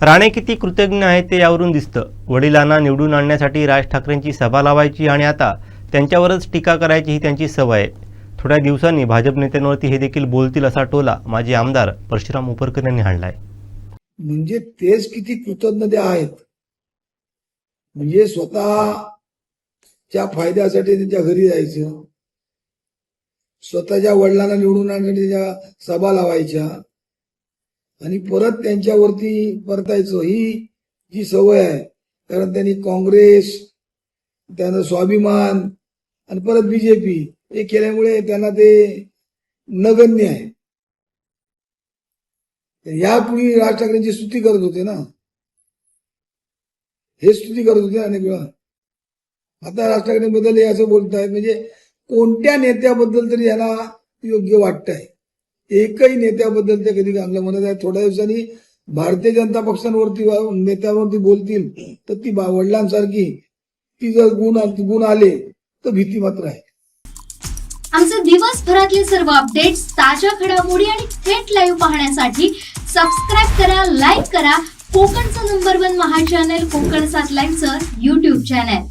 राणे किती कृतज्ञ आहेत ते यावरून दिसतं। वडिलांना निवडून आणण्यासाठी राज ठाकरेंची सभा लावायची आणि आता त्यांच्यावरच टीका करायची ही त्यांची सवय आहे। थोड्या दिवसांनी भाजप नेत्यांवरती हे देखील बोलतील असा टोला माजी आमदार परशुराम उपरकर यांनी हाणलाय। म्हणजे तेच किती कृतज्ञता आहेत, म्हणजे स्वतःच्या फायद्यासाठी त्यांच्या घरी जायचं, स्वतःच्या वडिलांना निवडून आणण्यासाठी त्याच्या सभा लावायच्या आणि परत त्यांच्यावरती परतायचं, ही जी सवय आहे। कारण त्यांनी काँग्रेस, त्यानं स्वाभिमान आणि परत बीजेपी हे केल्यामुळे त्यांना ते नगण्य आहे। यापूर्वी राज ठाकरेंची स्तुती करत होते ना, हे स्तुती करत होते अनेक वेळा। आता राज ठाकरेंबद्दल असं बोलतायत, म्हणजे कोणत्या नेत्याबद्दल तरी यांना योग्य वाटतंय? एकही नेत्याबद्दल ते कधी चांगलं म्हणत आहे। थोड्या दिवसांनी भारतीय जनता पक्षांवरती नेत्यावरती बोलतील तर ती वडिलांसारखी ती जर गुण आले तर भीती मात्र आहे। आमचे दिवसभरातले सर्व अपडेट्स, ताज्या घडामोडी आणि थेट लाईव्ह पाहण्यासाठी सबस्क्राईब करा, लाईक करा कोकणचं नंबर 1 महा चॅनल कोकण 7 लाईव्हचं YouTube चॅनल।